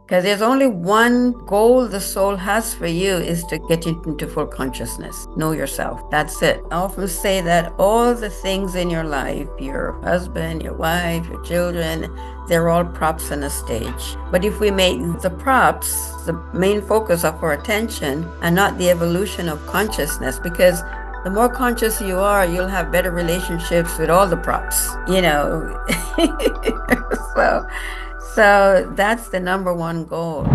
Because there's only one goal the soul has for you is to get into full consciousness. Know yourself. That's it. I often say that all the things in your life, your husband, your wife, your children, they're all props on a stage. But if we make the props the main focus of our attention and not the evolution of consciousness, because the more conscious you are, you'll have better relationships with all the props, so that's the number one goal.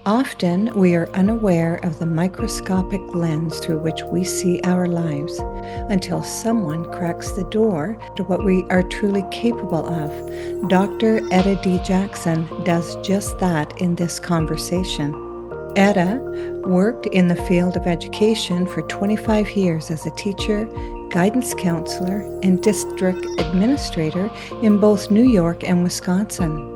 Often we are unaware of the microscopic lens through which we see our lives until someone cracks the door to what we are truly capable of. Dr. Etta D. Jackson does just that in this conversation. Etta worked in the field of education for 25 years as a teacher, guidance counselor, and district administrator in both New York and Wisconsin.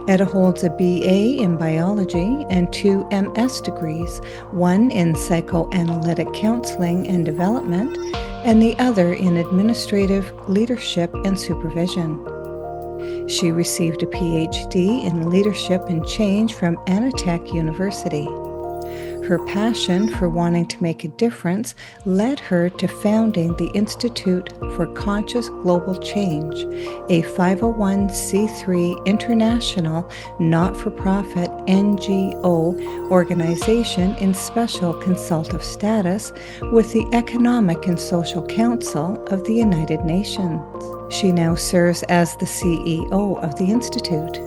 Etta holds a BA in biology and 2 MS degrees, one in psychoanalytic counseling and development, and the other in administrative leadership and supervision. She received a Ph.D. in leadership and change from Antioch University. Her passion for wanting to make a difference led her to founding the Institute for Conscious Global Change, a 501c3 international not-for-profit NGO organization in Special Consultative Status with the Economic and Social Council of the United Nations. She now serves as the CEO of the Institute.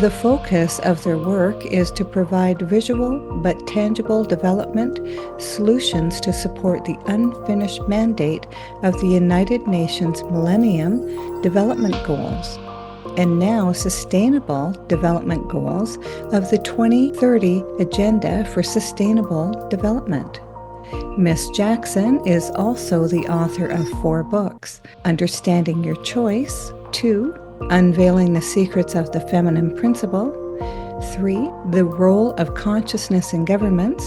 The focus of their work is to provide visual but tangible development solutions to support the unfinished mandate of the United Nations Millennium Development Goals, and now Sustainable Development Goals of the 2030 Agenda for Sustainable Development. Ms. Jackson is also the author of 4 books: Understanding Your Choice, 2, Unveiling the Secrets of the Feminine Principle, 3, The Role of Consciousness in Governments,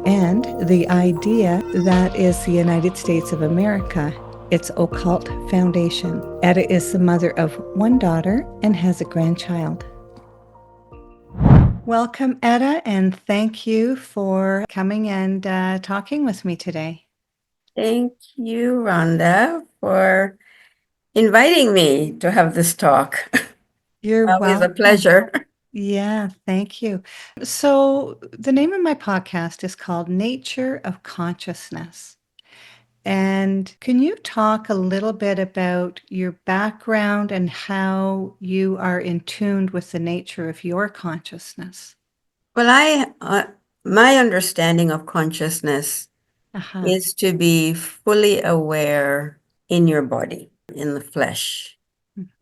and The Idea That is the United States of America, Its Occult Foundation. Etta is the mother of 1 daughter and has a grandchild. Welcome, Etta, and thank you for coming and talking with me today. Thank you, Rhonda, for inviting me to have this talk. You're Always welcome. a pleasure. Yeah, thank you. So the name of my podcast is called Nature of Consciousness. And can you talk a little bit about your background and how you are in tune with the nature of your consciousness? Well, my understanding of consciousness is to be fully aware in your body, in the flesh.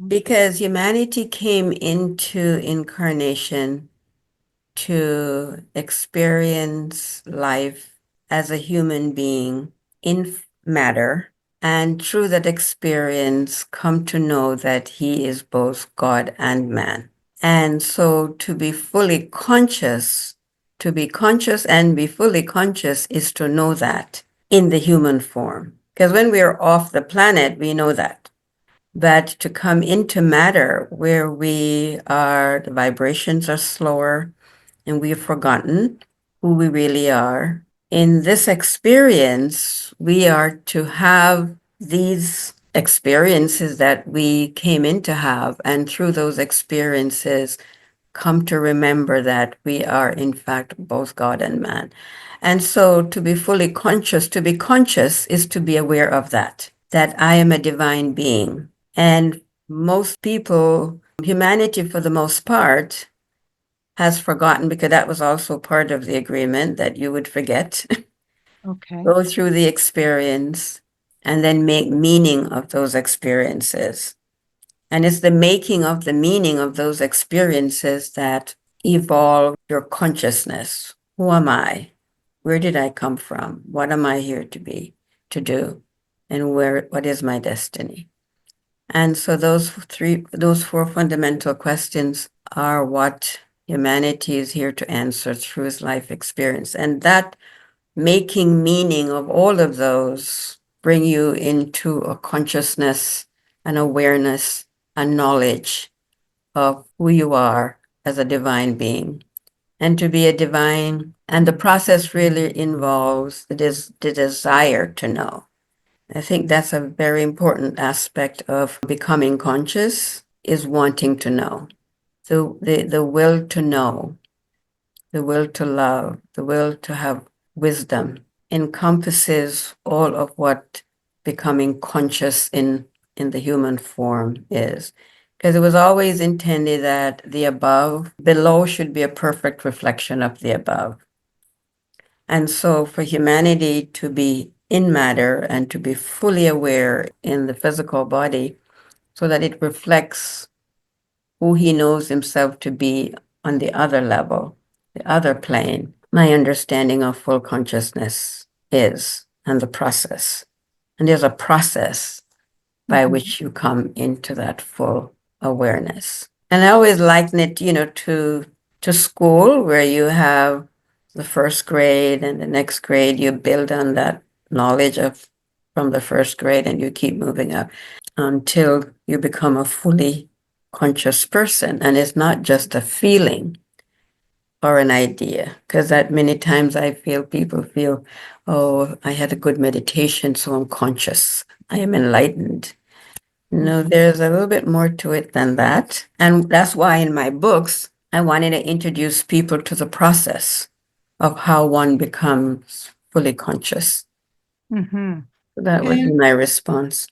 Because humanity came into incarnation to experience life as a human being in matter, and through that experience come to know that he is both God and man. And so to be fully conscious, to be conscious and be fully conscious is to know that in the human form. Because when we're off the planet, we know that. But to come into matter where we are, the vibrations are slower and we've forgotten who we really are. In this experience, we are to have these experiences that we came in to have, and through those experiences, come to remember that we are, in fact, both God and man. And so to be fully conscious, to be conscious is to be aware of that I am a divine being. And most people, humanity for the most part, has forgotten, because that was also part of the agreement that you would forget. Okay. Go through the experience and then make meaning of those experiences. And it's the making of the meaning of those experiences that evolve your consciousness. Who am I? Where did I come from? What am I here to be, to do? And what is my destiny? And so those 4 fundamental questions are what humanity is here to answer through his life experience. And that making meaning of all of those bring you into a consciousness, an awareness, a knowledge of who you are as a divine being. And to be a divine, and the process really involves the desire to know. I think that's a very important aspect of becoming conscious, is wanting to know. So the will to know, the will to love, the will to have wisdom encompasses all of what becoming conscious in the human form is. Because it was always intended that the above, below should be a perfect reflection of the above. And so for humanity to be in matter and to be fully aware in the physical body so that it reflects who he knows himself to be on the other level, the other plane, my understanding of full consciousness is, and the process. And there's a process by which you come into that full awareness. And I always liken it, to school, where you have the first grade and the next grade, you build on that knowledge from the first grade and you keep moving up until you become a fully conscious person. And it's not just a feeling or an idea, because that many times I feel people feel, oh, I had a good meditation, so I'm conscious, I am enlightened. No, there's a little bit more to it than that. And that's why in my books, I wanted to introduce people to the process of how one becomes fully conscious. Mm-hmm. So that would be my response.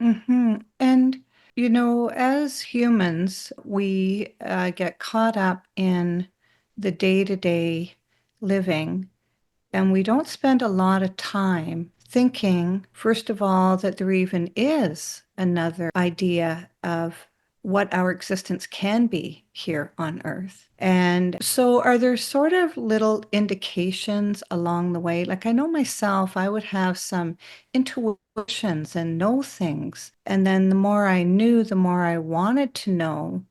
Mm-hmm. And, as humans, we get caught up in the day-to-day living, and we don't spend a lot of time thinking, first of all, that there even is another idea of what our existence can be here on Earth. And so, are there sort of little indications along the way? Like, I know myself, I would have some intuitions and know things. And then the more I knew, the more I wanted to know.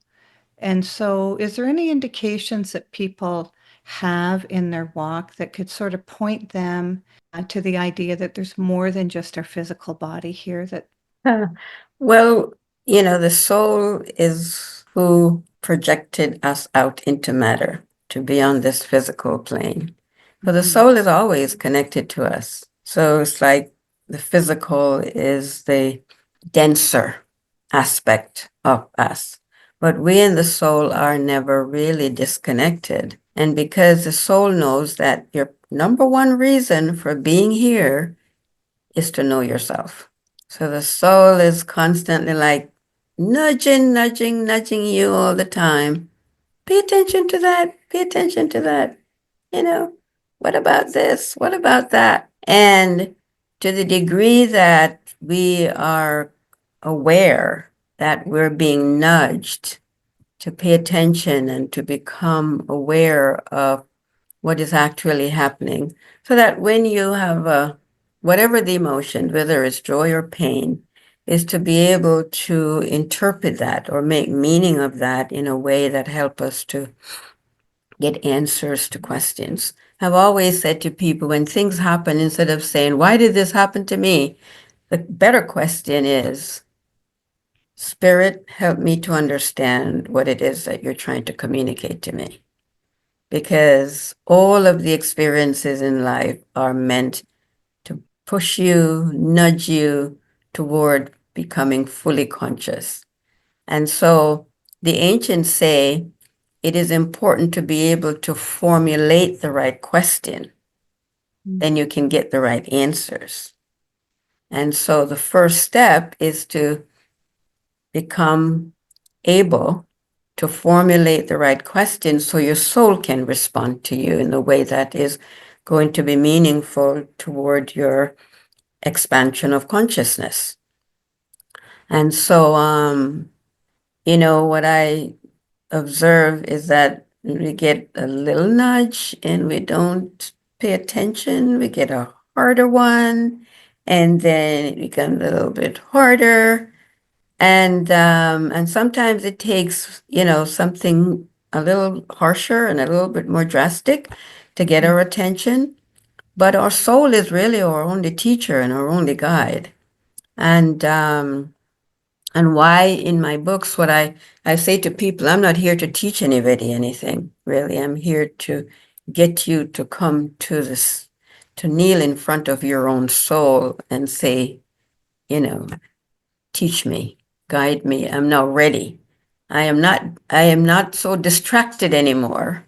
And so, is there any indications that people have in their walk that could sort of point them to the idea that there's more than just our physical body here? Well, the soul is who projected us out into matter to be on this physical plane. So the soul is always connected to us. So it's like the physical is the denser aspect of us. But we and the soul are never really disconnected. And because the soul knows that your number one reason for being here is to know yourself. So the soul is constantly like nudging you all the time. Pay attention to that. Pay attention to that. What about this? What about that? And to the degree that we are aware that we're being nudged to pay attention and to become aware of what is actually happening, so that when you have whatever the emotion, whether it's joy or pain, is to be able to interpret that or make meaning of that in a way that help us to get answers to questions. I've always said to people, when things happen, instead of saying, why did this happen to me? The better question is, Spirit, help me to understand what it is that you're trying to communicate to me. Because all of the experiences in life are meant to push you, nudge you toward becoming fully conscious. And so the ancients say it is important to be able to formulate the right question, then you can get the right answers. And so the first step is to become able to formulate the right question so your soul can respond to you in a way that is going to be meaningful toward your expansion of consciousness. And so, what I observe is that we get a little nudge and we don't pay attention, we get a harder one, and then it becomes a little bit harder. And sometimes it takes, something a little harsher and a little bit more drastic to get our attention. But our soul is really our only teacher and our only guide. And And why in my books, what I say to people, I'm not here to teach anybody anything, really. I'm here to get you to come to this, to kneel in front of your own soul and say, you know, teach me, guide me. I'm now ready. I am not so distracted anymore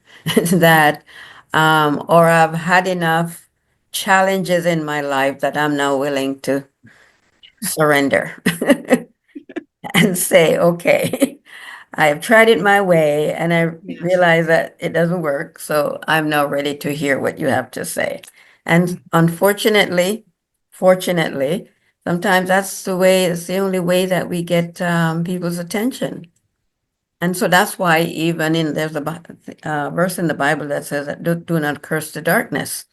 that, or I've had enough challenges in my life that I'm now willing to surrender and say, okay, I have tried it my way and I Yes. realize that it doesn't work. So I'm now ready to hear what you have to say. And unfortunately, fortunately, sometimes that's the way, it's the only way that we get people's attention. And so that's why even there's a verse in the Bible that says that do not curse the darkness.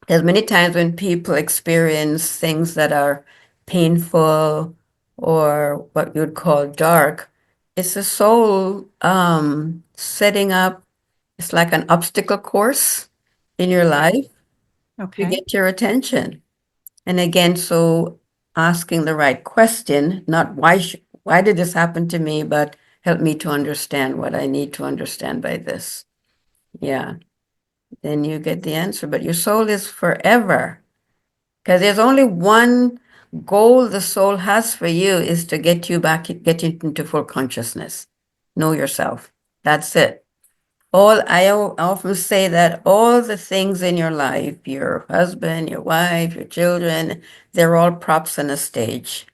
Because many times when people experience things that are painful or what you would call dark, it's the soul setting up, it's like an obstacle course in your life to Okay. get your attention. And again, so asking the right question, not why did this happen to me, but help me to understand what I need to understand by this. Yeah. Then you get the answer. But your soul is forever. Because there's only one goal the soul has for you is to get you back, get you into full consciousness. Know yourself. That's it. I often say that all the things in your life, your husband, your wife, your children, they're all props on a stage.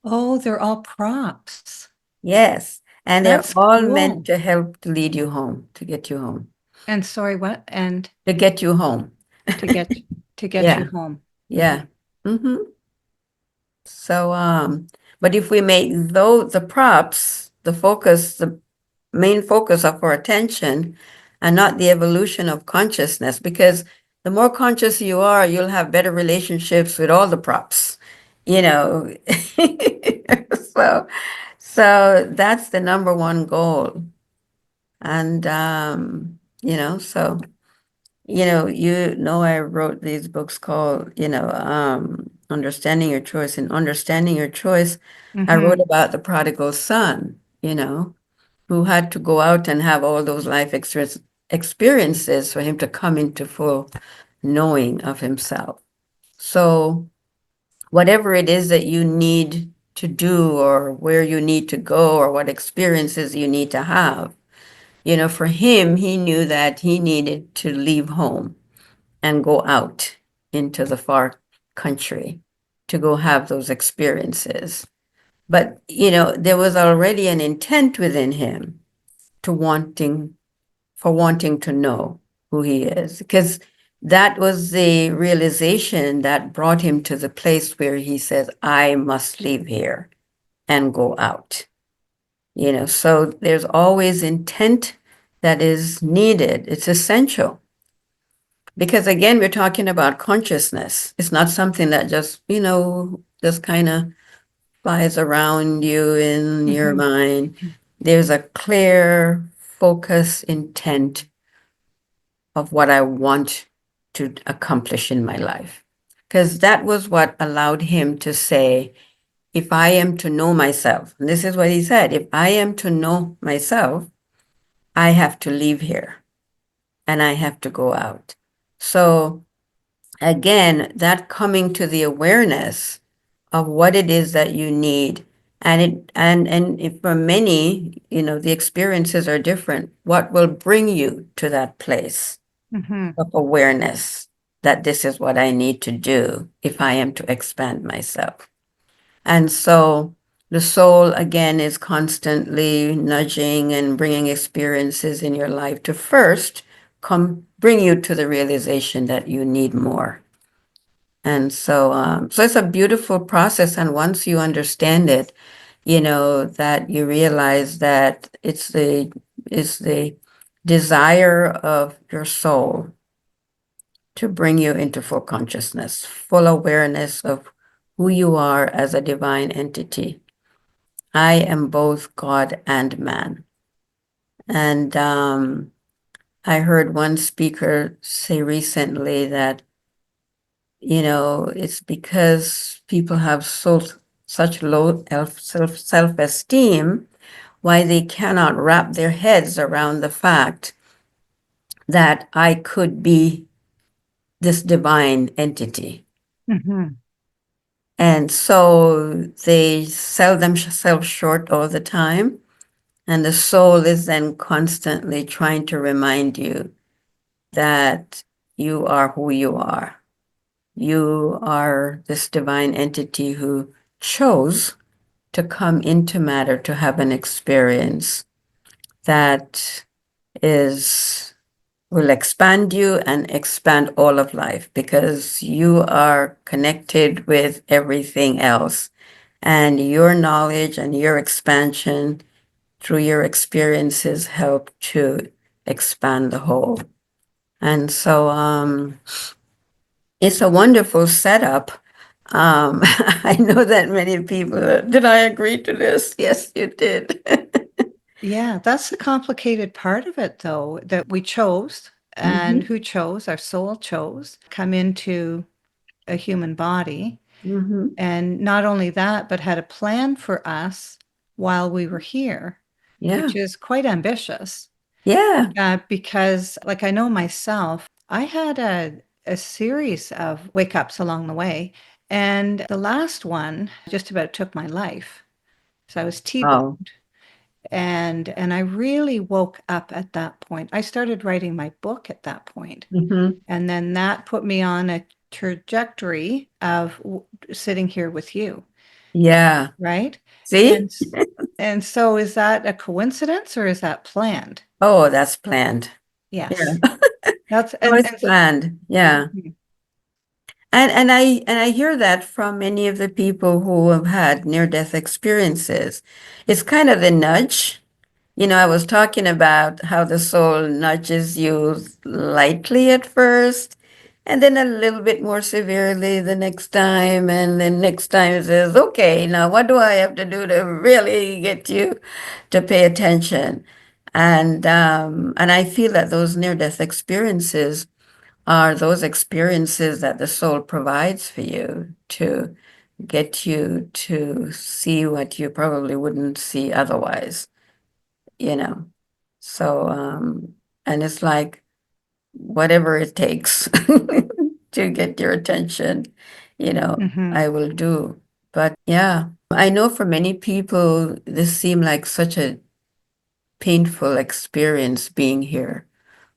Oh, they're all props. Yes. And they're That's all cool. meant to help to lead you home, to get you home. And sorry, what? And To get you home. to get Yeah. you home. Yeah. Mm-hmm. So, but if we make the props, the focus, the main focus of our attention, and not the evolution of consciousness, because the more conscious you are, you'll have better relationships with all the props, you know. So, so that's the number one goal. And, I wrote these books called, Understanding Your Choice. And Understanding Your Choice, I wrote about the prodigal son, who had to go out and have all those life experiences for him to come into full knowing of himself. So whatever it is that you need to do or where you need to go or what experiences you need to have, for him, he knew that he needed to leave home and go out into the far country to go have those experiences. But, there was already an intent within him wanting to know who he is, because that was the realization that brought him to the place where he says, I must leave here and go out. So there's always intent that is needed. It's essential. Because again, we're talking about consciousness. It's not something that just, just kind of flies around you in your mind. There's a clear focus, intent of what I want to accomplish in my life. Because that was what allowed him to say, if I am to know myself, and this is what he said, if I am to know myself, I have to leave here and I have to go out. So again, that coming to the awareness of what it is that you need. And if for many, the experiences are different. What will bring you to that place of awareness that this is what I need to do if I am to expand myself? And so the soul, again, is constantly nudging and bringing experiences in your life to first bring you to the realization that you need more. And so, so it's a beautiful process. And once you understand it, that you realize that it's the desire of your soul to bring you into full consciousness, full awareness of who you are as a divine entity. I am both God and man. And I heard one speaker say recently that, it's because people have such low self-esteem, why they cannot wrap their heads around the fact that I could be this divine entity. Mm-hmm. And so they sell themselves short all the time. And the soul is then constantly trying to remind you that you are who you are. You are this divine entity who chose to come into matter to have an experience that will expand you and expand all of life, because you are connected with everything else. And your knowledge and your expansion through your experiences help to expand the whole. And so it's a wonderful setup. I know that many people, did I agree to this? Yes, you did. Yeah, that's the complicated part of it, though, that we chose, and who chose, our soul chose, come into a human body. Mm-hmm. And not only that, but had a plan for us while we were here, Yeah. which is quite ambitious. Yeah. Because, like, I know myself, I had a series of wake ups along the way. And the last one just about took my life. So I was T-boned. Oh. And I really woke up at that point. I started writing my book at that point. Mm-hmm. And then that put me on a trajectory of sitting here with you, Yeah. right? See? And so is that a coincidence or is that planned? Oh, that's planned. Yes. Yeah. That's Oh, it's planned. Yeah. Mhm. And I hear that from many of the people who have had near-death experiences. It's kind of the nudge. You know, I was talking about how the soul nudges you lightly at first, and then a little bit more severely the next time, and then next time it says, okay, now what do I have to do to really get you to pay attention? And I feel that those near-death experiences are those experiences that the soul provides for you to get you to see what you probably wouldn't see otherwise, you know. So, and it's like whatever it takes to get your attention, Mhm. I will do. But yeah, I know for many people, this seemed like such a painful experience being here.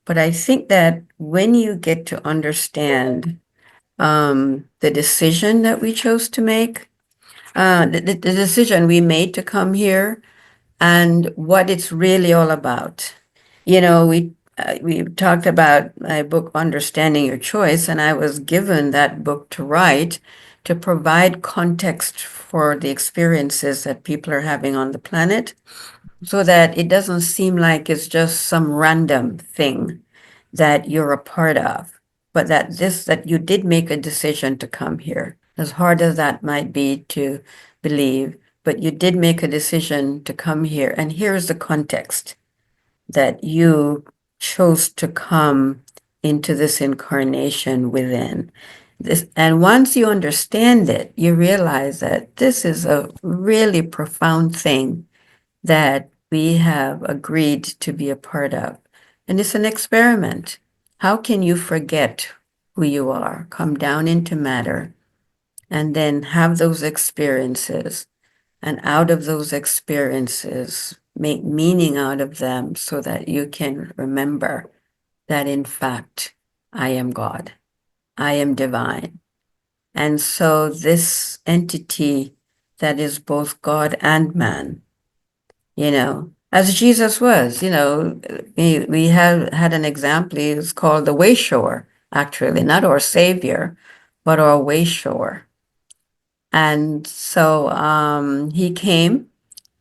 But I think that when you get to understand the decision that we chose to make, the decision we made to come here, and what it's really all about. We talked about my book, Understanding Your Choice, and I was given that book to write to provide context for the experiences that people are having on the planet, so that it doesn't seem like it's just some random thing that you're a part of, but that you did make a decision to come here. As hard as that might be to believe, but you did make a decision to come here. And here's the context that you chose to come into this incarnation within. And once you understand it, you realize that this is a really profound thing that we have agreed to be a part of. And it's an experiment. How can you forget who you are, come down into matter, and then have those experiences, and out of those experiences, make meaning out of them so that you can remember that, in fact, I am God, I am divine. And so this entity that is both God and man, as Jesus was, we have had an example. He was called the Wayshower, actually, not our Savior, but our Wayshower. And so he came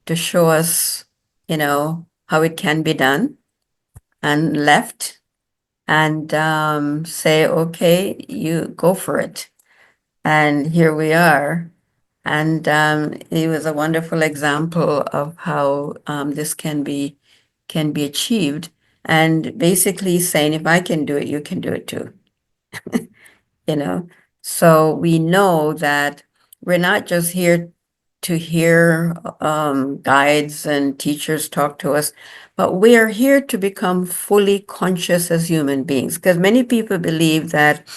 to show us, how it can be done, and left and say, okay, you go for it. And here we are. And he was a wonderful example of how this can be achieved. And basically saying, if I can do it, you can do it too. you know. So we know that we're not just here to hear guides and teachers talk to us, but we are here to become fully conscious as human beings, because many people believe that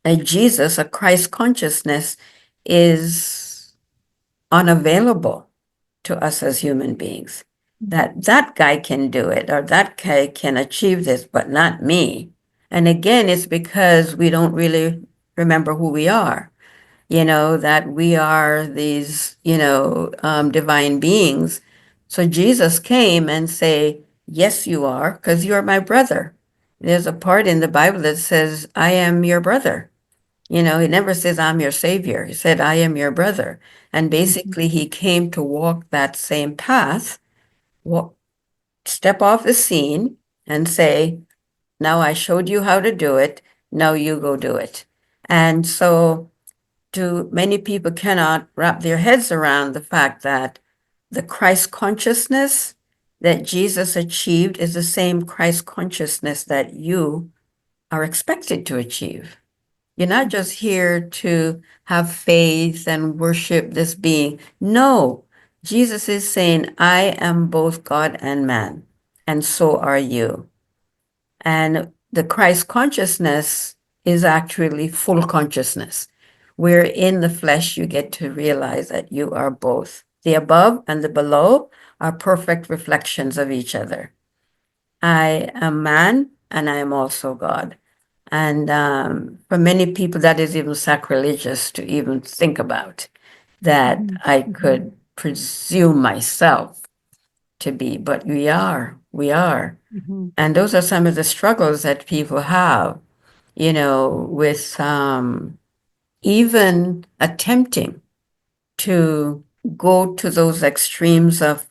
a Jesus, a Christ consciousness, is unavailable to us as human beings. That guy can do it, or that guy can achieve this, but not me. And again, it's because we don't really remember who we are, that we are these, divine beings. So Jesus came and say, yes, you are, because you are my brother. There's a part in the Bible that says, I am your brother. He never says, I'm your savior. He said, I am your brother. And basically, he came to walk that same path, step off the scene and say, now I showed you how to do it. Now you go do it. And so many people cannot wrap their heads around the fact that the Christ consciousness that Jesus achieved is the same Christ consciousness that you are expected to achieve. You're not just here to have faith and worship this being. No, Jesus is saying, I am both God and man, and so are you. And the Christ consciousness is actually full consciousness. Where in the flesh, you get to realize that you are both. The above and the below are perfect reflections of each other. I am man, and I am also God. And for many people, that is even sacrilegious to even think about, that I could presume myself to be, but we are. And those are some of the struggles that people have, with even attempting to go to those extremes of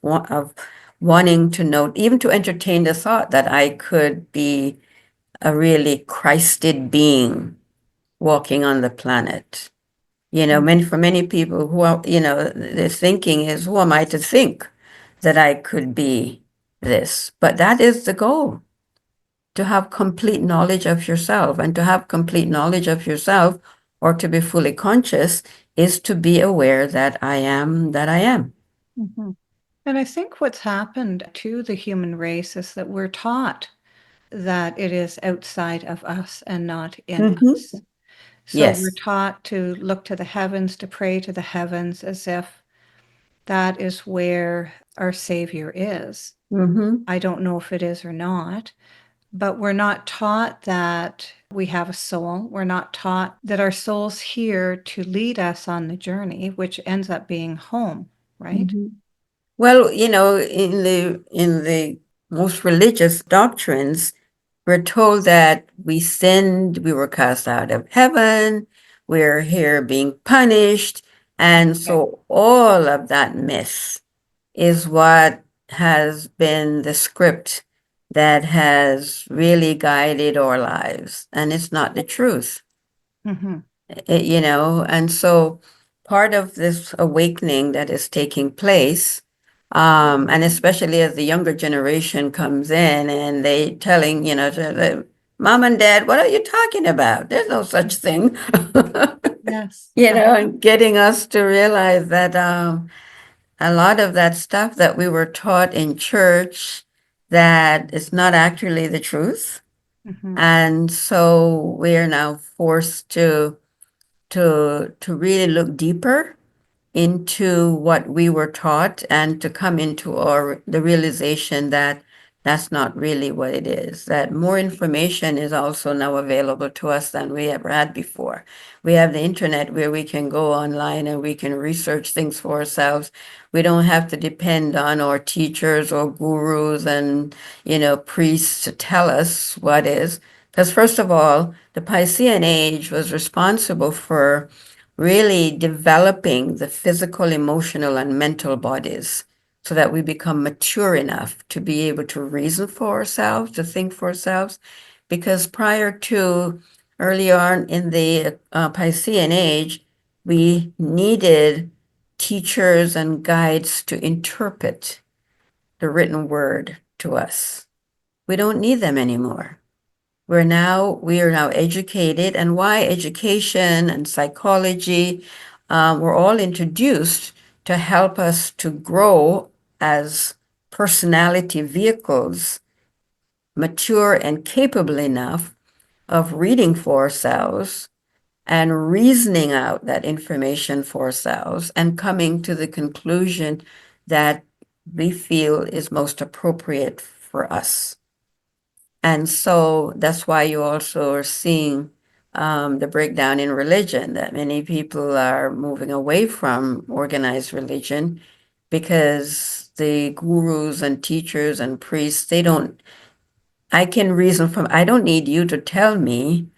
wanting to know, even to entertain the thought that I could be a really Christed being walking on the planet. For many people who are, their thinking is, who am I to think that I could be this? But that is the goal, to have complete knowledge of yourself. And to have complete knowledge of yourself, or to be fully conscious, is to be aware that I am that I am. And I think what's happened to the human race is that we're taught that it is outside of us and not in us. So Yes. we're taught to look to the heavens, to pray to the heavens, as if that is where our Savior is. I don't know if it is or not, but we're not taught that we have a soul. We're not taught that our soul's here to lead us on the journey, which ends up being home, right? Well, in the most religious doctrines, we're told that we sinned, we were cast out of heaven, we're here being punished. And so all of that myth is what has been the script that has really guided our lives. And it's not the truth. And so part of this awakening that is taking place, and especially as the younger generation comes in and they telling, mom and dad, what are you talking about? There's no such thing. Yes. And getting us to realize that a lot of that stuff that we were taught in church, that is not actually the truth. And so we are now forced to really look deeper into what we were taught, and to come into the realization that that's not really what it is, that more information is also now available to us than we ever had before. We have the internet where we can go online and we can research things for ourselves. We don't have to depend on our teachers or gurus and, priests to tell us what is. Because first of all, the Piscean age was responsible for really developing the physical, emotional, and mental bodies, so that we become mature enough to be able to reason for ourselves, to think for ourselves. Because prior to early on in the Piscean age, we needed teachers and guides to interpret the written word to us. We don't need them anymore. We are now educated. And why education and psychology were all introduced to help us to grow as personality vehicles, mature and capable enough of reading for ourselves and reasoning out that information for ourselves and coming to the conclusion that we feel is most appropriate for us. And so that's why you also are seeing the breakdown in religion, that many people are moving away from organized religion because the gurus and teachers and priests, they don't, I can reason from, I don't need you to tell me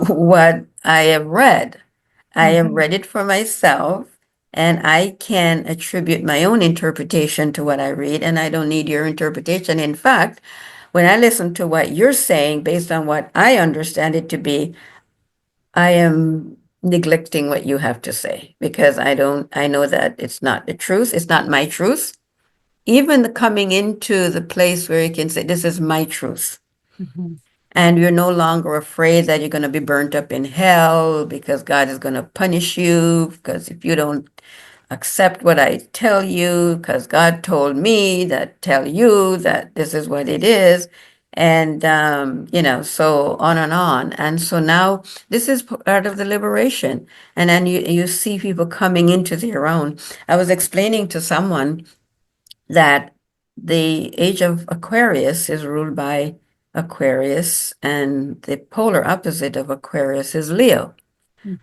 what I have read. I have read it for myself, and I can attribute my own interpretation to what I read, and I don't need your interpretation. In fact, when I listen to what you're saying based on what I understand it to be, I am neglecting what you have to say because I know that it's not the truth, it's not my truth. Even the coming into the place where you can say, this is my truth. And you're no longer afraid that you're going to be burnt up in hell because God is going to punish you. Because if you don't accept what I tell you, because God told me that tell you that this is what it is. And, so on and on. And so now this is part of the liberation. And then you see people coming into their own. I was explaining to someone that the age of Aquarius is ruled by Aquarius, and the polar opposite of Aquarius is Leo.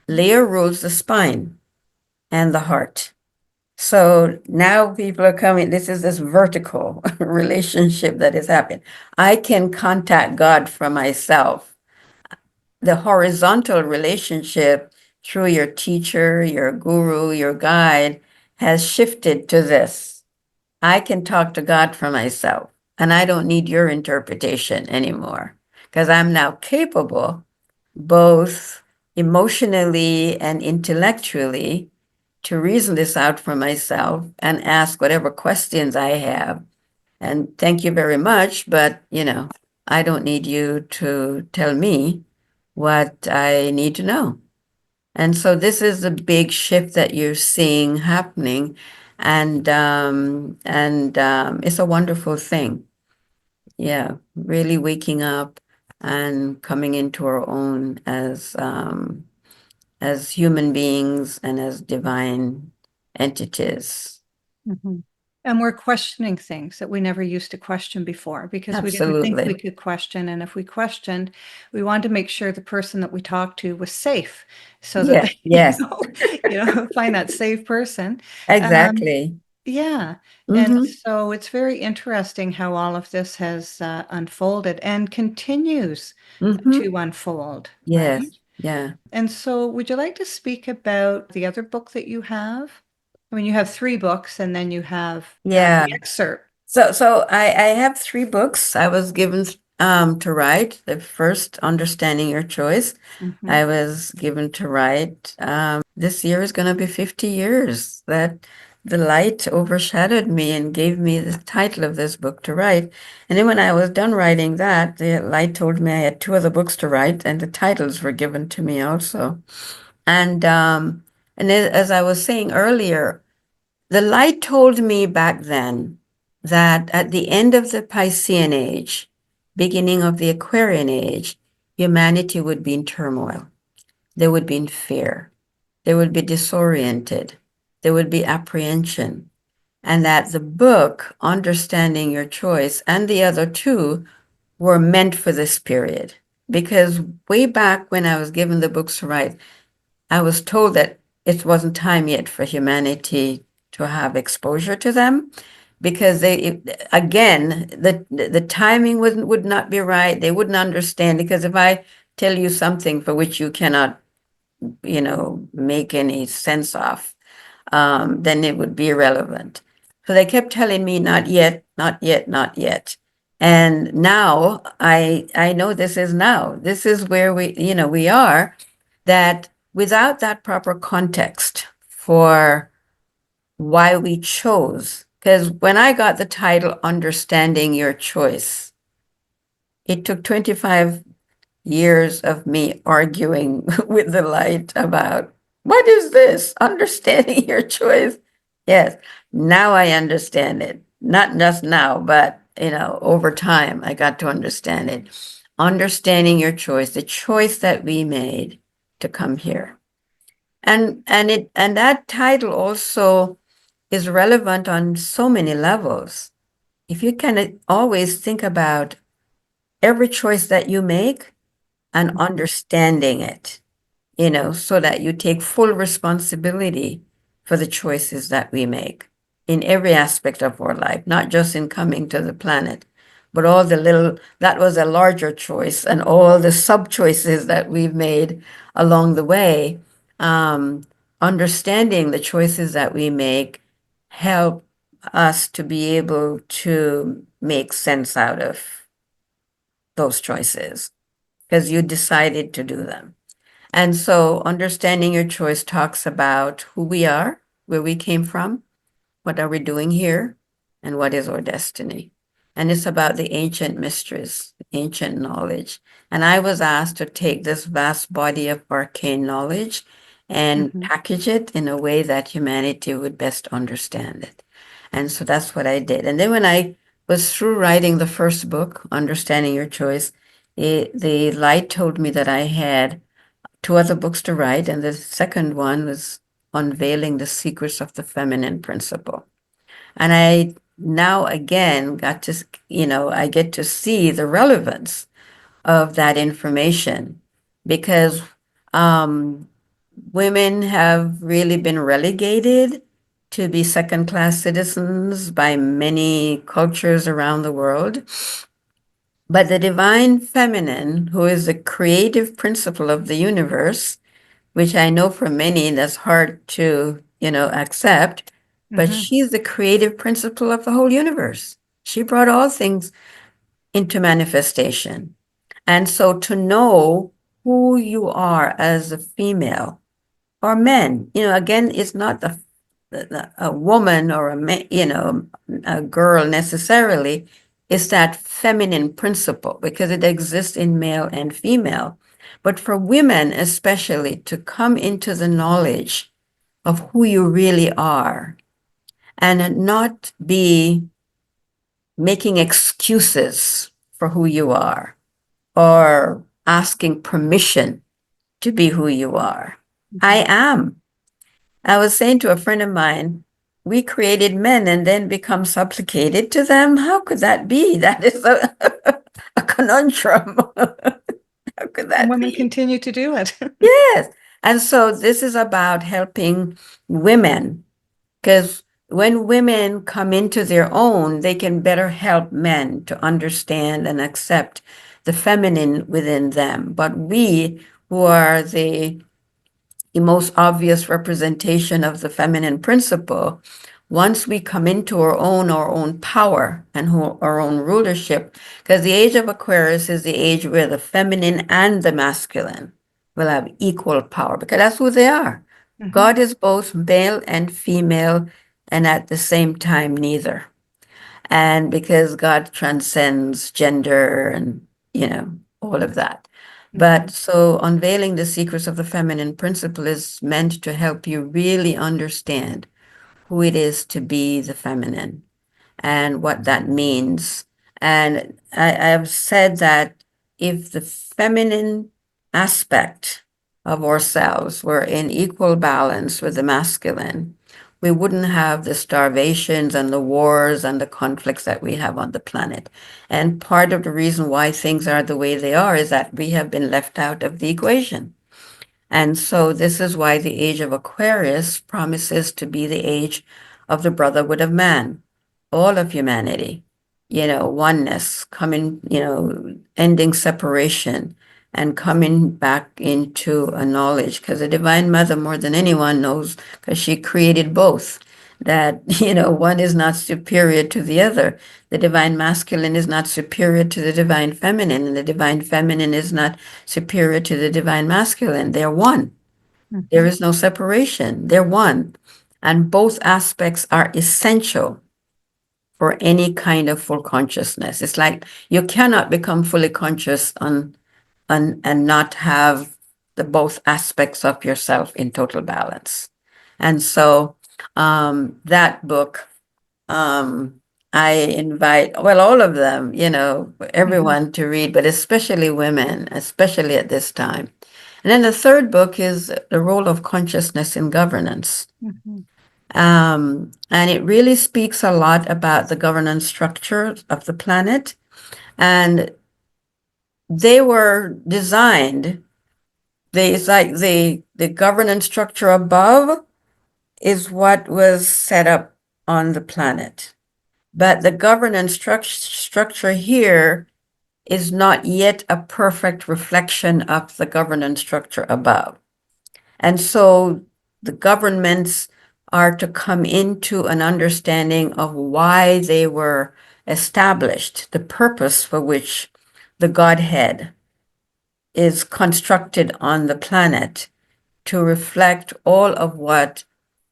Leo rules the spine and the heart. So now people are coming, this is this vertical relationship that is happening. I can contact God for myself. The horizontal relationship through your teacher, your guru, your guide has shifted to this. I can talk to God for myself, and I don't need your interpretation anymore because I'm now capable, both emotionally and intellectually, to reason this out for myself and ask whatever questions I have. And thank you very much, but I don't need you to tell me what I need to know. And so this is a big shift that you're seeing happening, and it's a wonderful thing. Yeah, really waking up and coming into our own as human beings and as divine entities. And we're questioning things that we never used to question before because we didn't think we could question. And if we questioned, we wanted to make sure the person that we talked to was safe so that they, Yes. find that safe person. Exactly. Yeah. And so it's very interesting how all of this has unfolded and continues to unfold. Yes. Right? Yeah. And so would you like to speak about the other book that you have? I mean, you have 3 books and then you have the excerpt. So I have 3 books I was given to write. The first, Understanding Your Choice, I was given to write. This year is going to be 50 years that the light overshadowed me and gave me the title of this book to write. And then when I was done writing that, the light told me I had 2 other books to write, and the titles were given to me also. And as I was saying earlier, the light told me back then that at the end of the Piscean age, beginning of the Aquarian age, humanity would be in turmoil. They would be in fear. They would be disoriented. There would be apprehension. And that the book, Understanding Your Choice, and the other 2 were meant for this period. Because way back when I was given the books to write, I was told that it wasn't time yet for humanity to have exposure to them, because the timing would not be right. They wouldn't understand, because if I tell you something for which you cannot, make any sense of, then it would be irrelevant. So they kept telling me, not yet, not yet, not yet. And now I know this is now. This is where we are, that without that proper context for why we chose, because when I got the title Understanding Your Choice, it took 25 years of me arguing with the light about What is this? Understanding your choice. Yes, now I understand it. Not just now, but over time, I got to understand it. Understanding your choice, the choice that we made to come here. And that title also is relevant on so many levels. If you can always think about every choice that you make and understanding it, so that you take full responsibility for the choices that we make in every aspect of our life, not just in coming to the planet, but all the little, that was a larger choice, and all the sub choices that we've made along the way. Understanding the choices that we make help us to be able to make sense out of those choices because you decided to do them. And so understanding your choice talks about who we are, where we came from, what are we doing here, and what is our destiny. And it's about the ancient mysteries, ancient knowledge. And I was asked to take this vast body of arcane knowledge and package it in a way that humanity would best understand it. And so that's what I did. And then when I was through writing the first book, Understanding Your Choice, the light told me that I had two other books to write, and the second one was Unveiling the Secrets of the Feminine Principle. And I now again got to, I get to see the relevance of that information because women have really been relegated to be second-class citizens by many cultures around the world. But the divine feminine, who is the creative principle of the universe, which I know for many that's hard to, accept, but she's the creative principle of the whole universe. She brought all things into manifestation. And so to know who you are as a female or men, again, it's not a woman or a man, a girl necessarily. It's that feminine principle because it exists in male and female. But for women, especially, to come into the knowledge of who you really are and not be making excuses for who you are or asking permission to be who you are. I am. I was saying to a friend of mine, we created men and then become supplicated to them. How could that be? That is a conundrum. How could that women be? continue to do it. Yes. And so this is about helping women because when women come into their own, they can better help men to understand and accept the feminine within them. But we, who are the most obvious representation of the feminine principle, once we come into our own power and our own rulership, because the age of Aquarius is the age where the feminine and the masculine will have equal power, because that's who they are. God is both male and female, and at the same time, neither. And because God transcends gender and, all of that. But so unveiling the secrets of the feminine principle is meant to help you really understand who it is to be the feminine and what that means. And I've said that if the feminine aspect of ourselves were in equal balance with the masculine, we wouldn't have the starvations and the wars and the conflicts that we have on the planet. And part of the reason why things are the way they are is that we have been left out of the equation. And so this is why the age of Aquarius promises to be the age of the brotherhood of man, all of humanity, oneness, coming, ending separation and coming back into a knowledge, because the Divine Mother more than anyone knows, because she created both, that, one is not superior to the other. The Divine Masculine is not superior to the Divine Feminine, and the Divine Feminine is not superior to the Divine Masculine. They're one. There is no separation. They're one. And both aspects are essential for any kind of full consciousness. It's like you cannot become fully conscious and not have the both aspects of yourself in total balance. And so that book, I invite, well, all of them, everyone to read, but especially women, especially at this time. And then the third book is The Role of Consciousness in Governance. And it really speaks a lot about the governance structure of the planet. And they were designed, it's like the governance structure above is what was set up on the planet. But the governance structure here is not yet a perfect reflection of the governance structure above. And so the governments are to come into an understanding of why they were established, the purpose for which the Godhead is constructed on the planet, to reflect all of what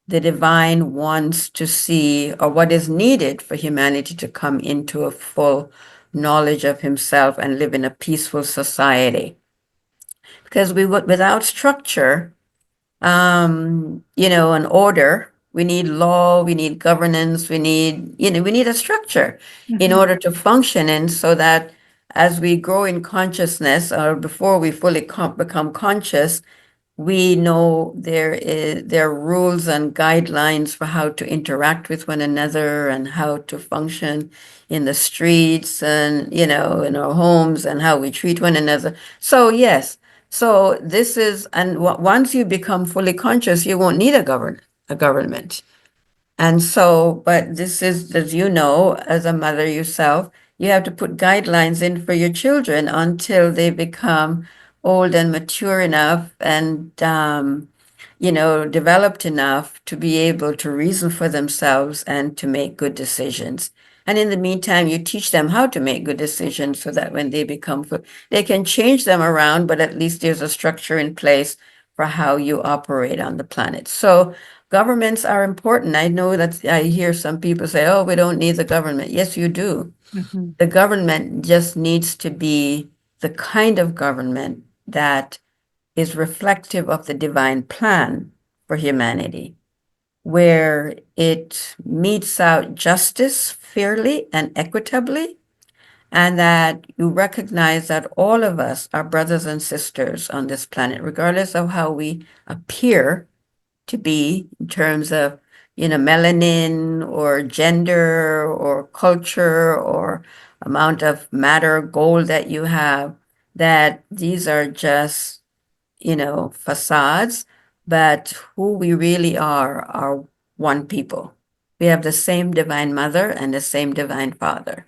the divine wants to see, or what is needed for humanity to come into a full knowledge of himself and live in a peaceful society. Because without structure, an order, we need law, we need governance, we need a structure in order to function. And so that as we grow in consciousness, or before we fully become conscious, we know there are rules and guidelines for how to interact with one another and how to function in the streets and, in our homes, and how we treat one another. So yes, so this is, and once you become fully conscious, you won't need a government. And so, but this is, as you know, as a mother yourself, you have to put guidelines in for your children until they become old and mature enough and, developed enough to be able to reason for themselves and to make good decisions. And in the meantime, you teach them how to make good decisions so that when they they can change them around, but at least there's a structure in place for how you operate on the planet. So governments are important. I know that I hear some people say, oh, we don't need the government. Yes, you do. The government just needs to be the kind of government that is reflective of the divine plan for humanity, where it metes out justice fairly and equitably, and that you recognize that all of us are brothers and sisters on this planet, regardless of how we appear to be in terms of, melanin or gender or culture or amount of matter, gold that you have, that these are just, facades, but who we really are one people. We have the same divine mother and the same divine father.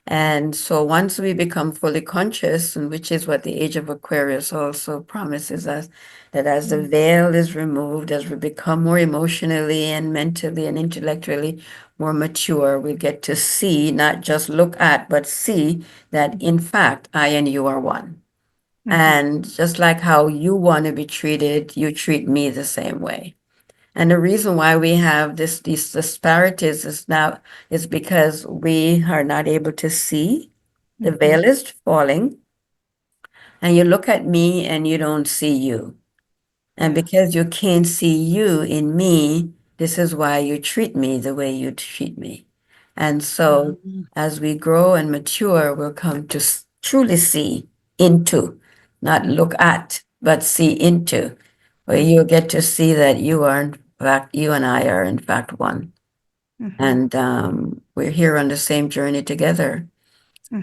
And so once we become fully conscious, and which is what the age of Aquarius also promises us, that as the veil is removed, as we become more emotionally and mentally and intellectually more mature, we get to see, not just look at, but see that in fact, I and you are one. And just like how you want to be treated, you treat me the same way. And the reason why we have these disparities is because we are not able to see. The veil is falling, and you look at me and you don't see you. And because you can't see you in me, this is why you treat me the way you treat me. And so as we grow and mature, we'll come to truly see into, not look at, but see into, where you'll get to see that you and I are in fact one. And we're here on the same journey together.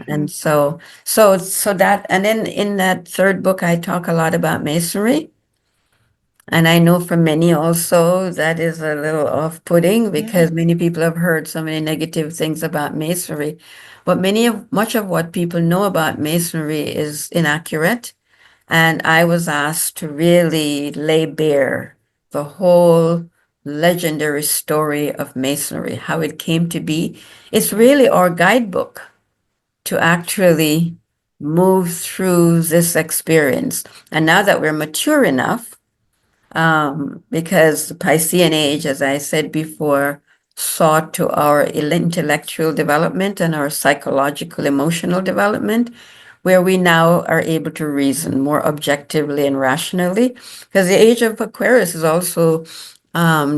And so that, and then in that third book, I talk a lot about Masonry. And I know for many also that is a little off-putting because many people have heard so many negative things about Masonry. But much of what people know about Masonry is inaccurate. And I was asked to really lay bare the whole legendary story of Masonry, how it came to be. It's really our guidebook to actually move through this experience. And now that we're mature enough, because the Piscean age, as I said before, saw to our intellectual development and our psychological, emotional development, where we now are able to reason more objectively and rationally, because the age of Aquarius is also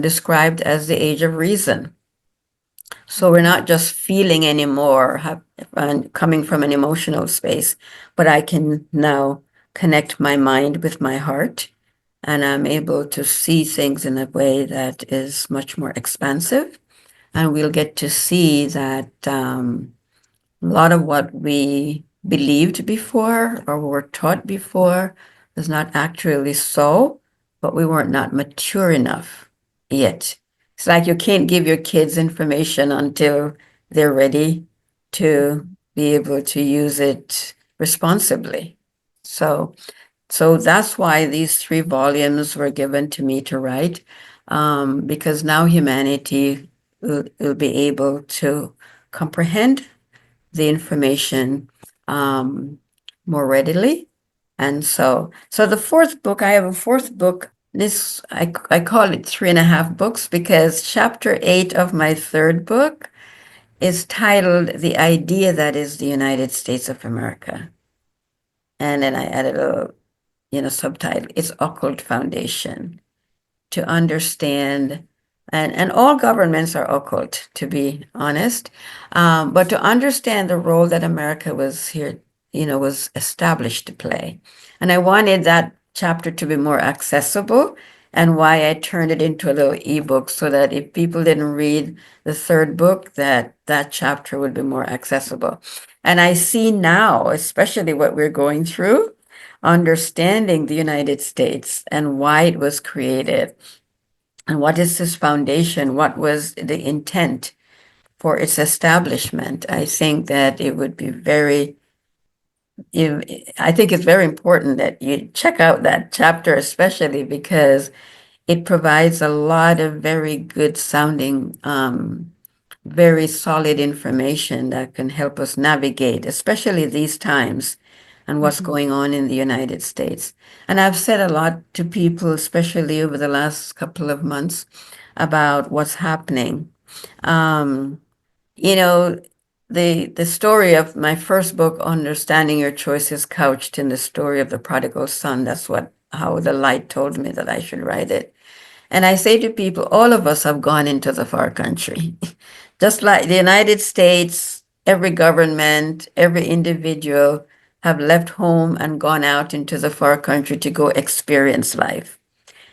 described as the age of reason. So we're not just feeling anymore, coming from an emotional space, but I can now connect my mind with my heart, and I'm able to see things in a way that is much more expansive. And we'll get to see that a lot of what we believed before or were taught before is not actually so, but we weren't not mature enough yet. It's like you can't give your kids information until they're ready to be able to use it responsibly. So that's why these 3 volumes were given to me to write, because now humanity will be able to comprehend the information more readily. And so the 4th book, I have a 4th book. This, I call it 3.5 books, because chapter 8 of my 3rd book is titled The Idea That Is the United States of America. And then I added a subtitle. It's Occult Foundation, to understand, and all governments are occult, to be honest, but to understand the role that America was here, was established to play. And I wanted that chapter to be more accessible, and why I turned it into a little ebook, so that if people didn't read the 3rd book, that chapter would be more accessible. And I see now, especially what we're going through, understanding the United States and why it was created, and what is this foundation, what was the intent for its establishment. I think that it would be I think it's very important that you check out that chapter, especially because it provides a lot of very good sounding, very solid information that can help us navigate, especially these times, and what's going on in the United States. And I've said a lot to people, especially over the last couple of months, about what's happening. The story of my first book, Understanding Your Choice, is couched in the story of the prodigal son. That's how the light told me that I should write it. And I say to people, all of us have gone into the far country. Just like the United States, every government, every individual have left home and gone out into the far country to go experience life.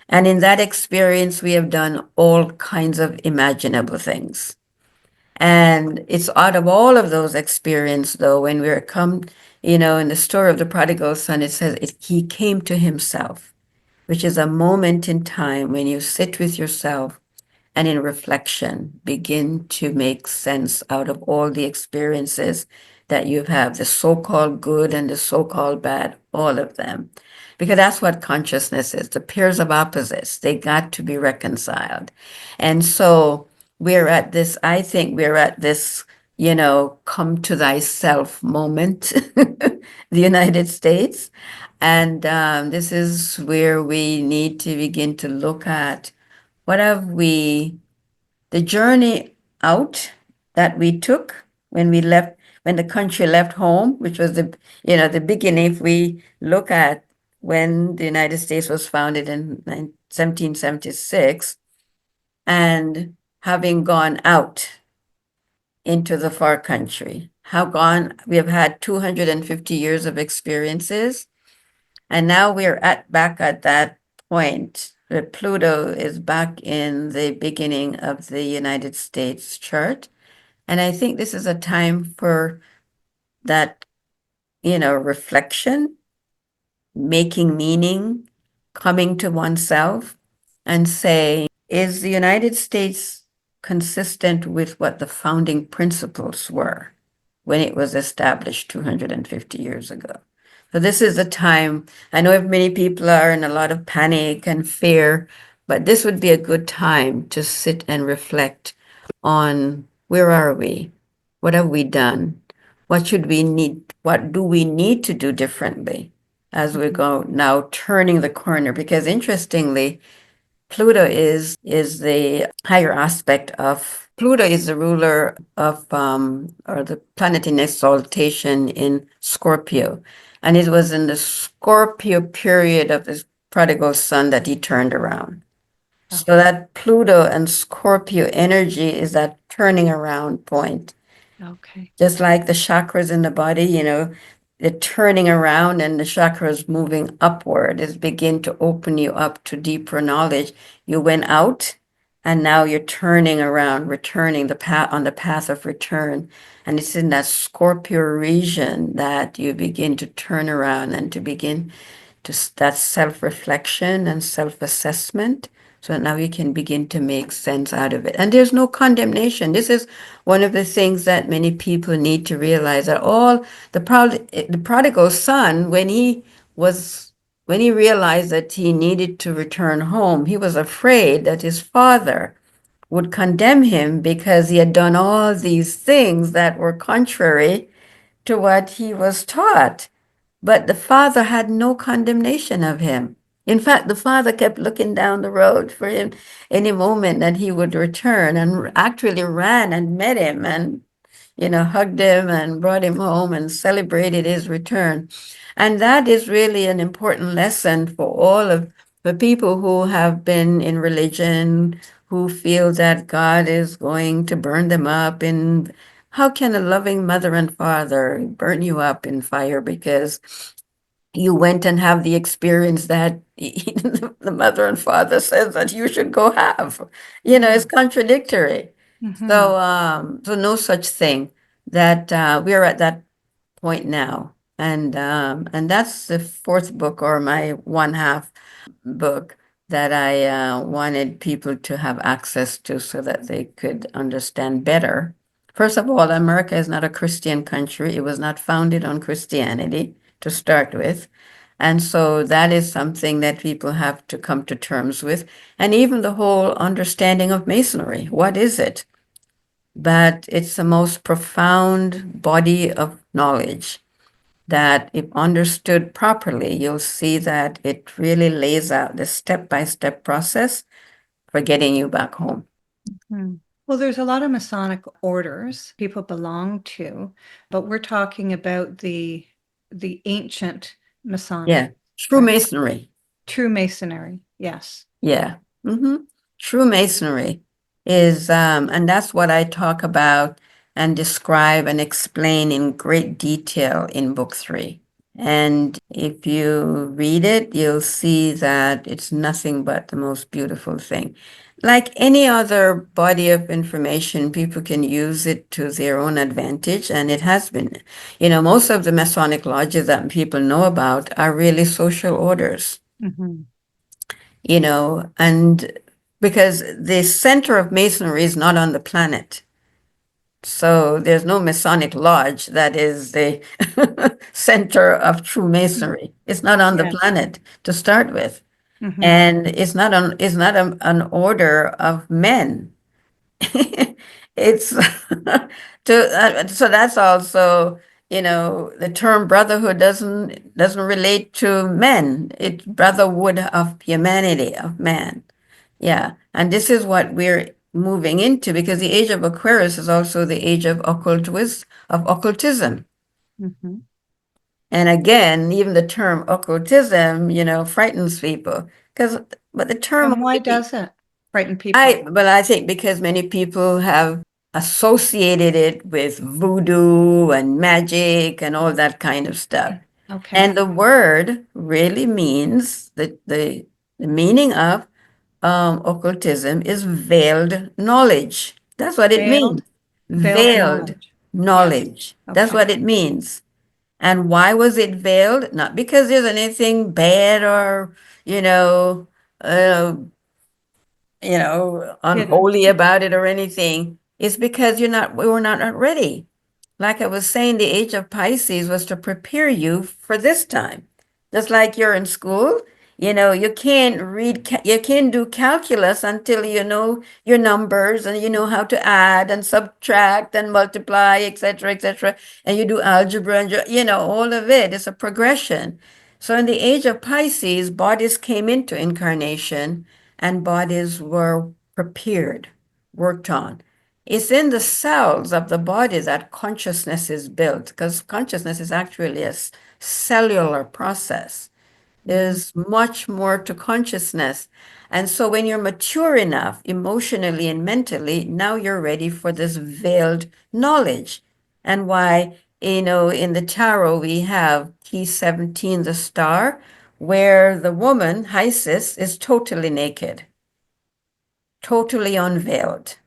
And in that experience, we have done all kinds of imaginable things. And it's out of all of those experiences, though, when we're come, in the story of the prodigal son, it says he came to himself, which is a moment in time when you sit with yourself and in reflection begin to make sense out of all the experiences that you have, the so-called good and the so-called bad, all of them. Because that's what consciousness is, the pairs of opposites. They got to be reconciled. And so I think we're at this, come to thyself moment, the United States. And this is where we need to begin to look at the journey out that we took when the country left home, which was the beginning. If we look at when the United States was founded in 1776, and having gone out into the far country, we have had 250 years of experiences, and now we're back at that point. Pluto is back in the beginning of the United States chart. And I think this is a time for that, reflection, making meaning, coming to oneself and say, is the United States consistent with what the founding principles were when it was established 250 years ago? So this is a time, I know many people are in a lot of panic and fear, but this would be a good time to sit and reflect on, where are we? What have we done? What do we need to do differently as we go now turning the corner? Because interestingly, Pluto is the higher aspect of Pluto is the ruler of, or the planet in exaltation in Scorpio. And it was in the Scorpio period of his prodigal son that he turned around. So that Pluto and Scorpio energy is that turning around point. Okay. Just like the chakras in the body, the turning around and the chakras moving upward is begin to open you up to deeper knowledge. You went out and now you're turning around, returning the path on the path of return. And it's in that Scorpio region that you begin to turn around and to begin to that self-reflection and self-assessment. So now you can begin to make sense out of it. And there's no condemnation. This is one of the things that many people need to realize, that all the prodigal son, when he realized that he needed to return home, he was afraid that his father would condemn him because he had done all these things that were contrary to what he was taught. But the father had no condemnation of him. In fact, the father kept looking down the road for him any moment that he would return, and actually ran and met him and, hugged him and brought him home and celebrated his return. And that is really an important lesson for all of the people who have been in religion, who feel that God is going to burn them up. And how can a loving mother and father burn you up in fire because you went and have the experience that the mother and father says that you should go have? It's contradictory. So no such thing. That we are at that point now, and that's the fourth book, or my one half book, that I wanted people to have access to so that they could understand better. First of all, America is not a Christian country. It was not founded on Christianity to start with. And so that is something that people have to come to terms with. And even the whole understanding of Masonry. What is it? But it's the most profound body of knowledge that, if understood properly, you'll see that it really lays out the step-by-step process for getting you back home. Well, there's a lot of Masonic orders people belong to, but we're talking about the ancient Masonic. Yeah, true Masonry. True Masonry, yes. Yeah. True Masonry is, and that's what I talk about and describe and explain in great detail in book 3. And if you read it, you'll see that it's nothing but the most beautiful thing. Like any other body of information, people can use it to their own advantage, and it has been. Most of the Masonic lodges that people know about are really social orders. And because the center of Masonry is not on the planet. So there's no Masonic lodge that is the center of true Masonry. It's not on the planet to start with. And it's not an order of men. It's so that's also, the term brotherhood doesn't relate to men. It's brotherhood of humanity, of man. Yeah. And this is what we're moving into, because the age of Aquarius is also the age of occultism. And again, even the term occultism, frightens people, but the term. And why does it frighten people? I think because many people have associated it with voodoo and magic and all that kind of stuff. Okay. And the word really means the meaning of occultism is veiled knowledge. That's what it means. Veiled knowledge. Yes. That's what it means. And why was it veiled? Not because there's anything bad or, unholy about it or anything. It's because we were not ready. Like I was saying, the age of Pisces was to prepare you for this time. Just like you're in school, you can't do calculus until you know your numbers and you know how to add and subtract and multiply, etc., etc. And you do algebra and all of it. It's a progression. So in the age of Pisces, bodies came into incarnation and bodies were prepared, worked on. it's in the cells of the body that consciousness is built, because consciousness is actually a cellular process. There's much more to consciousness. And so when you're mature enough emotionally and mentally, now you're ready for this veiled knowledge. And why, in the tarot, we have key 17, the star, where the woman, Isis, is totally naked, totally unveiled.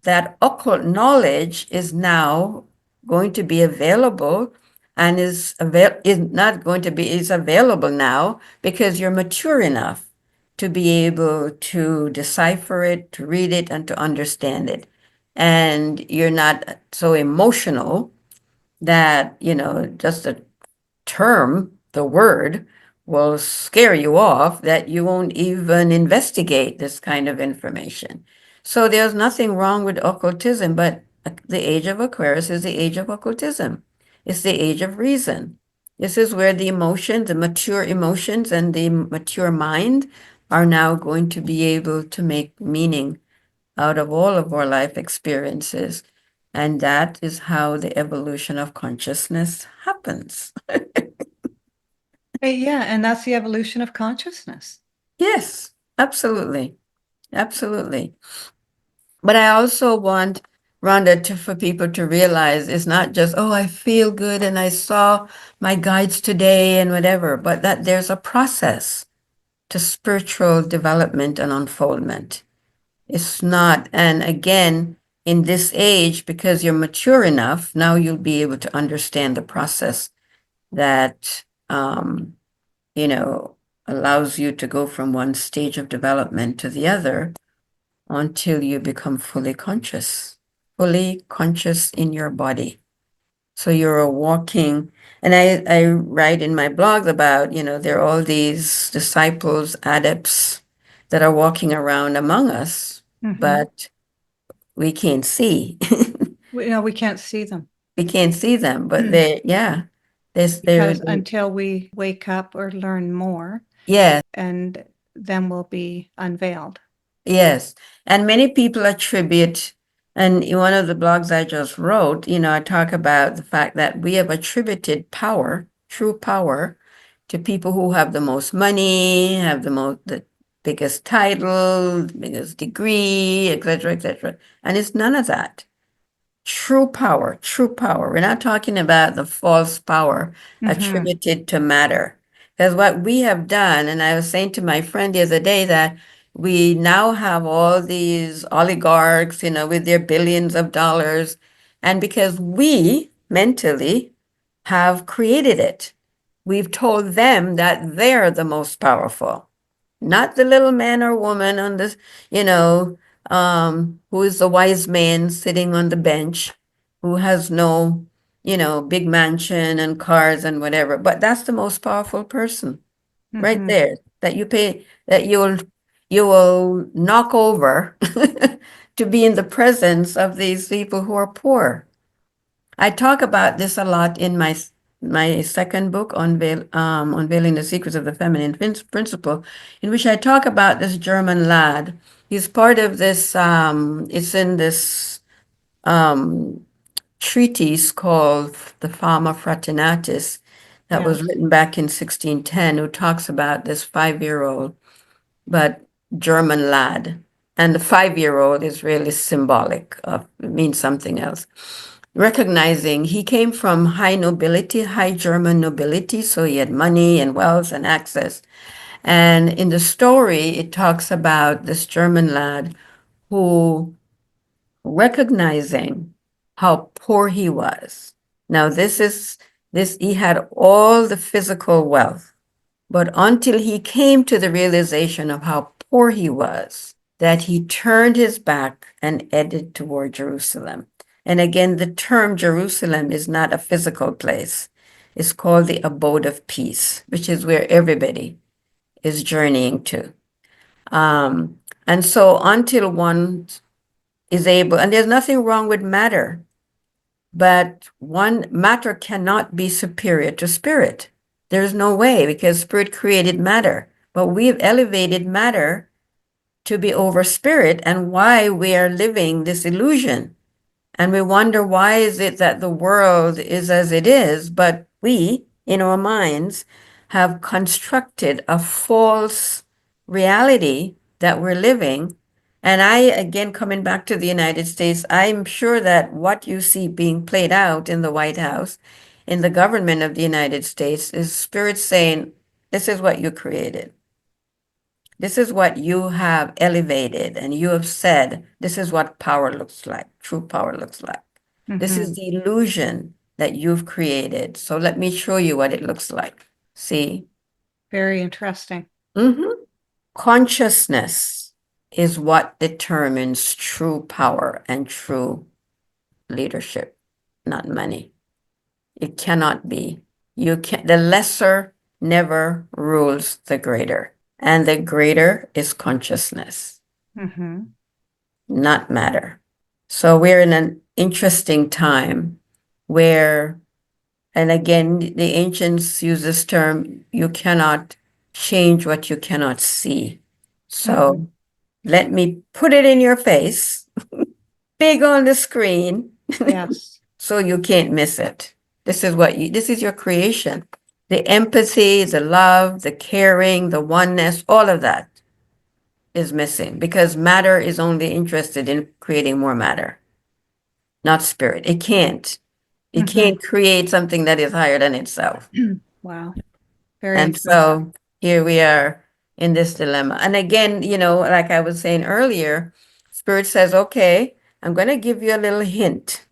That occult knowledge is now going to be available and is available now because you're mature enough to be able to decipher it, to read it, and to understand it. And you're not so emotional that, just a term, the word, will scare you off that you won't even investigate this kind of information. So there's nothing wrong with occultism, but the age of Aquarius is the age of occultism. It's the age of reason. This is where the mature emotions and the mature mind are now going to be able to make meaning out of all of our life experiences. And that is how the evolution of consciousness happens. Yeah, and that's the evolution of consciousness. Yes, absolutely. Absolutely. But I also want Rhonda for people to realize it's not just, oh, I feel good and I saw my guides today and whatever, but that there's a process to spiritual development and unfoldment. It's not, and again, in this age, because you're mature enough, now you'll be able to understand the process that, allows you to go from one stage of development to the other until you become fully conscious in your body. So you're a walking, and I write in my blog about, there are all these disciples, adepts that are walking around among us, but we can't see. We can't see them. We can't see them, but they're Because until we wake up or learn more, yeah, and then we'll be unveiled. yes. And many people attribute, and in one of the blogs I just wrote, I talk about the fact that we have attributed power, true power, to people who have the most money, have the biggest title, the biggest degree, et cetera, et cetera. And it's none of that. True power, true power. We're not talking about the false power attributed to matter. Because what we have done, and I was saying to my friend the other day that we now have all these oligarchs, with their billions of dollars. And because we mentally have created it, we've told them that they're the most powerful, not the little man or woman on this, who is the wise man sitting on the bench, who has no, big mansion and cars and whatever. But that's the most powerful person right there that you will knock over to be in the presence of these people who are poor. I talk about this a lot in my second book, Unveiling the Secrets of the Feminine Principle, in which I talk about this German lad. He's part of this, it's in this treatise called The Fama Fratinatis that was written back in 1610, who talks about this 5-year-old, but German lad. And the 5-year-old is really symbolic of, it means something else. Recognizing he came from high nobility, high German nobility, so he had money and wealth and access. And in the story, it talks about this German lad who, recognizing how poor he was. Now, he had all the physical wealth, but until he came to the realization of how poor he was, that he turned his back and headed toward Jerusalem. And again, the term Jerusalem is not a physical place. It's called the abode of peace, which is where everybody is journeying to. And so until one is able, and there's nothing wrong with matter, but matter cannot be superior to spirit. There's no way, because spirit created matter, but we've elevated matter to be over spirit and why we are living this illusion. And we wonder, why is it that the world is as it is, but we, in our minds, have constructed a false reality that we're living. And I, again, coming back to the United States, I'm sure that what you see being played out in the White House, in the government of the United States, is spirit saying, this is what you created. This is what you have elevated, and you have said, this is what power looks like, true power looks like. This is the illusion that you've created. So let me show you what it looks like. See? Very interesting. Consciousness is what determines true power and true leadership, not money. It cannot be. The lesser never rules the greater. And the greater is consciousness, not matter. So we're in an interesting time where, and again, the ancients use this term, you cannot change what you cannot see. So let me put it in your face, big on the screen, Yes. so you can't miss it. This is your creation. The empathy, the love, the caring, the oneness, all of that is missing because matter is only interested in creating more matter, not spirit. It can't. It can't create something that is higher than itself. Wow. Very And interesting. so here we are in this dilemma. And again, like I was saying earlier, spirit says, okay, I'm going to give you a little hint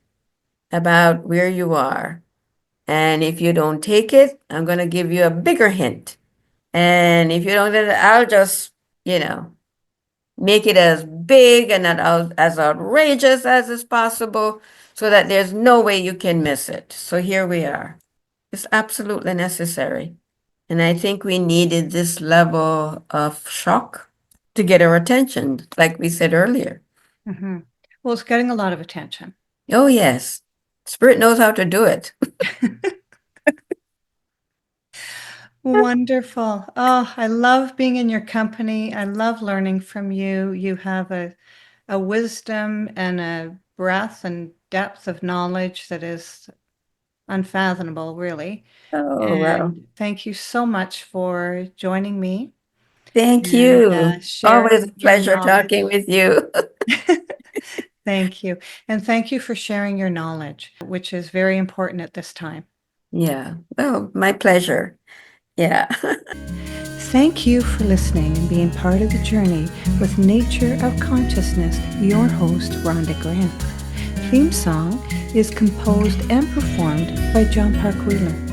about where you are. And if you don't take it, I'm going to give you a bigger hint. And if you don't get it, I'll just, make it as big and as outrageous as is possible so that there's no way you can miss it. So here we are. It's absolutely necessary. And I think we needed this level of shock to get our attention, like we said earlier. Well, it's getting a lot of attention. Oh, yes. Spirit knows how to do it. Wonderful. Oh, I love being in your company. I love learning from you. You have a wisdom and a breadth and depth of knowledge that is unfathomable, really. Oh, wow. Thank you so much for joining me. Thank you. Sharing Always a your pleasure knowledge. talking with you. Thank you. And thank you for sharing your knowledge, which is very important at this time. Yeah. Well, my pleasure. Yeah. Thank you for listening and being part of the journey with Nature of Consciousness, your host, Rhonda Grant. Theme song is composed and performed by John Park Wheeler.